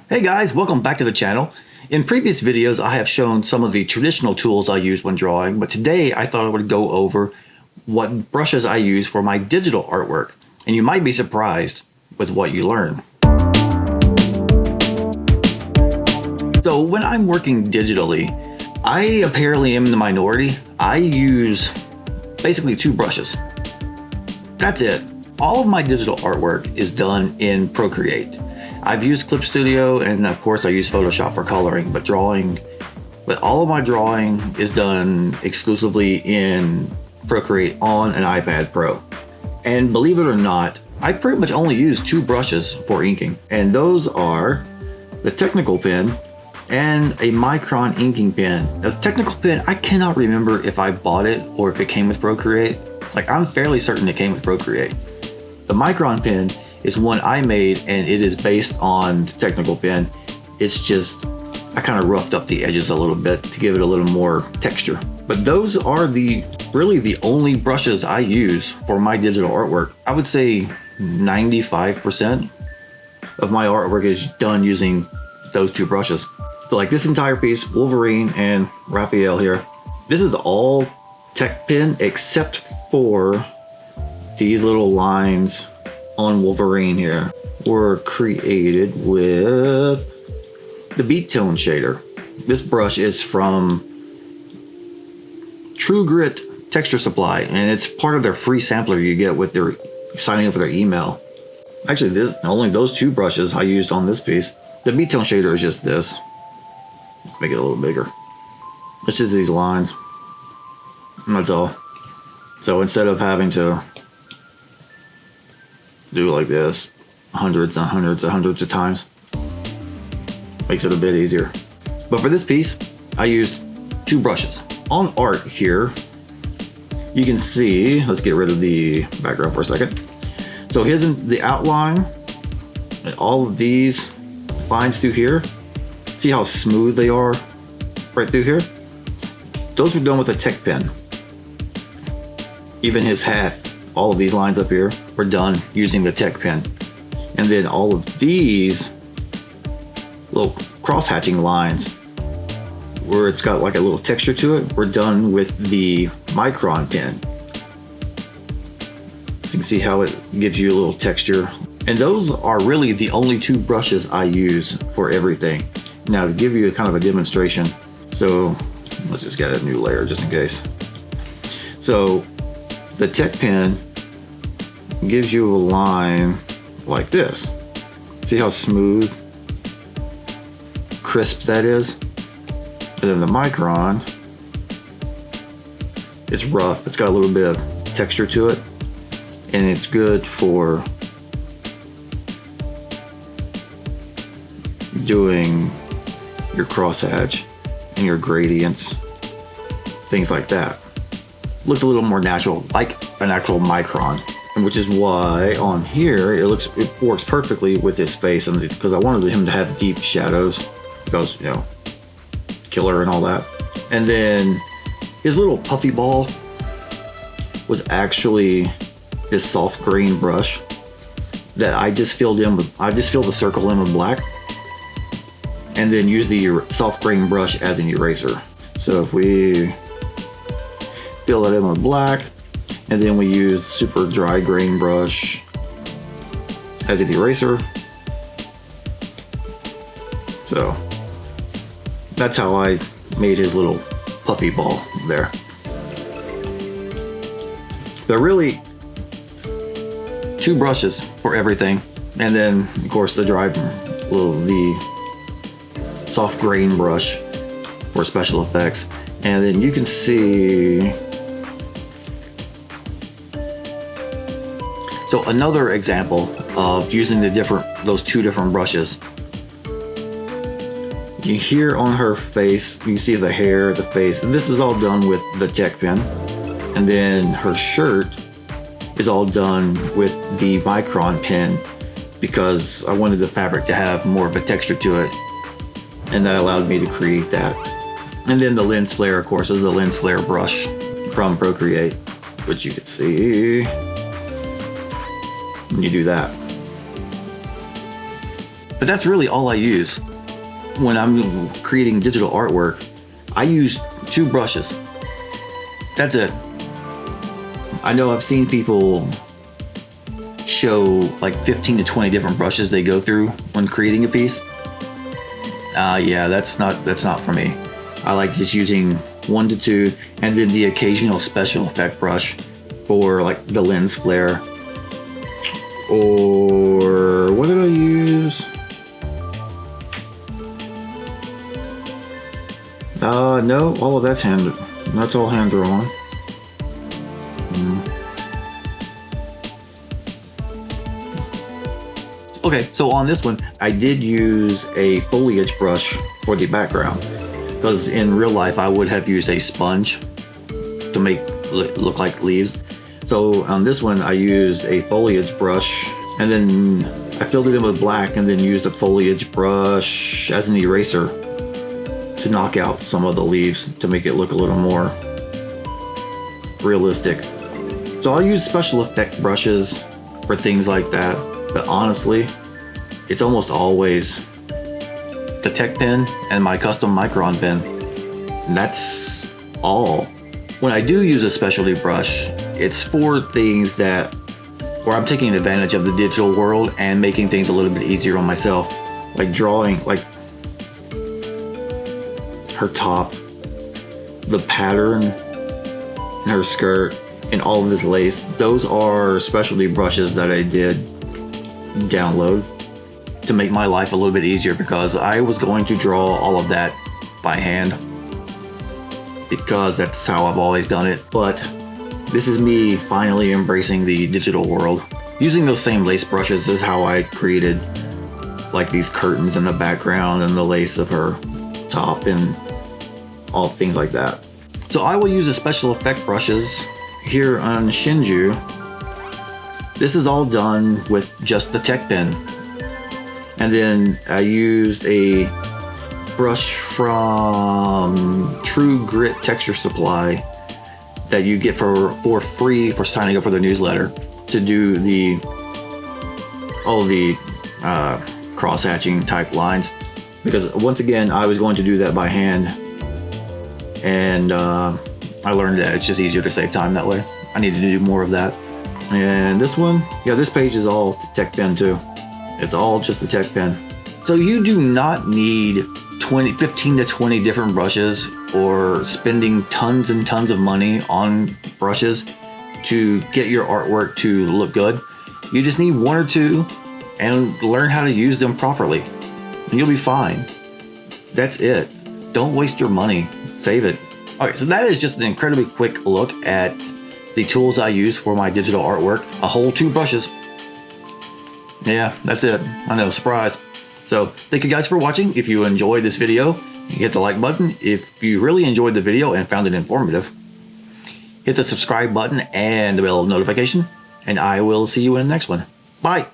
Hey guys, welcome back to the channel. In previous videos, I have shown some of the traditional tools I use when drawing, but today I thought I would go over what brushes I use for my digital artwork, and you might be surprised with what you learn. So when I'm working digitally, I apparently am in the minority. I use basically two brushes. That's it. All of my digital artwork is done in Procreate. I've used Clip Studio and of course I use Photoshop for coloring, but all of my drawing is done exclusively in Procreate on an iPad Pro. And believe it or not, I pretty much only use two brushes for inking, and those are the technical pen and a Micron inking pen. The technical pen, I cannot remember if I bought it or if it came with Procreate. Like, I'm fairly certain it came with Procreate. The Micron pen is one I made, and it is based on the technical pen. It's just, I kind of roughed up the edges a little bit to give it a little more texture. But those are really the only brushes I use for my digital artwork. I would say 95% of my artwork is done using those two brushes. So like this entire piece, Wolverine and Raphael here, this is all tech pen except for these little lines on Wolverine here were created with the beat tone shader. This brush is from True Grit Texture Supply, and it's part of their free sampler you get with their signing up for their email. Actually, only those two brushes I used on this piece. The beat tone shader is just this. Let's make it a little bigger. It's just these lines, and that's all. So instead of having to do like this hundreds and hundreds and hundreds of times, makes it a bit easier. But for this piece, I used two brushes. On art here, you can see, let's get rid of the background for a second. So here's the outline, and all of these lines through here. See how smooth they are right through here? Those were done with a tech pen. Even his hat, all of these lines up here were done using the tech pen. And then all of these little cross-hatching lines where it's got like a little texture to it were done with the Micron pen. So you can see how it gives you a little texture. And those are really the only two brushes I use for everything. Now, to give you kind of a demonstration, so let's just get a new layer just in case. So the tech pen gives you a line like this. See how smooth, crisp that is? And then the Micron, it's rough. It's got a little bit of texture to it, and it's good for doing your crosshatch and your gradients, things like that. Looks a little more natural, like an actual Micron, which is why on here it works perfectly with his face, and because I wanted him to have deep shadows, because, you know, killer and all that. And then his little puffy ball was actually this soft green brush that I just filled the circle in with black, and then use the soft grain brush as an eraser. So if we fill that in with black, and then we use super dry grain brush as an eraser. So that's how I made his little puffy ball there. But really, two brushes for everything, and then of course the soft grain brush for special effects. And then you can see, so another example of using those two different brushes. You hear on her face, you see the hair, the face, and this is all done with the tech pen. And then her shirt is all done with the Micron pen, because I wanted the fabric to have more of a texture to it, and that allowed me to create that. And then the lens flare, of course, is the lens flare brush from Procreate, which you can see when you do that. But that's really all I use. When I'm creating digital artwork, I use 2 brushes. That's it. I know I've seen people show like 15 to 20 different brushes they go through when creating a piece. Yeah, that's not for me. I like just using 1 to 2, and then the occasional special effect brush for like the lens flare. Or what did I use? No, all of that's all hand drawn. Okay, so on this one, I did use a foliage brush for the background, because in real life I would have used a sponge to make it look like leaves. So on this one, I used a foliage brush, and then I filled it in with black, and then used a foliage brush as an eraser to knock out some of the leaves to make it look a little more realistic. So I'll use special effect brushes for things like that, but honestly, it's almost always the Tech pen and my custom Micron pen. And that's all. When I do use a specialty brush, it's for things where I'm taking advantage of the digital world and making things a little bit easier on myself, like drawing, like her top, the pattern in her skirt, and all of this lace. Those are specialty brushes that I did download to make my life a little bit easier, because I was going to draw all of that by hand, because that's how I've always done it. But this is me finally embracing the digital world. Using those same lace brushes is how I created like these curtains in the background and the lace of her top and all things like that. So I will use the special effect brushes here on Shinju. This is all done with just the Tech pen. And then I used a brush from True Grit Texture Supply that you get for free for signing up for the newsletter to do all the cross hatching type lines. Because once again, I was going to do that by hand, and I learned that it's just easier to save time that way. I needed to do more of that. And this one, yeah, this page is all Tech pen too. It's all just the Tech pen. So you do not need 15 to 20 different brushes or spending tons and tons of money on brushes to get your artwork to look good. You just need 1 or 2 and learn how to use them properly, and you'll be fine. That's it. Don't waste your money. Save it. All right, so that is just an incredibly quick look at the tools I use for my digital artwork. A whole 2 brushes. Yeah, that's it. I know, surprise. So thank you guys for watching. If you enjoyed this video, hit the like button. If you really enjoyed the video and found it informative, hit the subscribe button and the bell notification, and I will see you in the next one. Bye.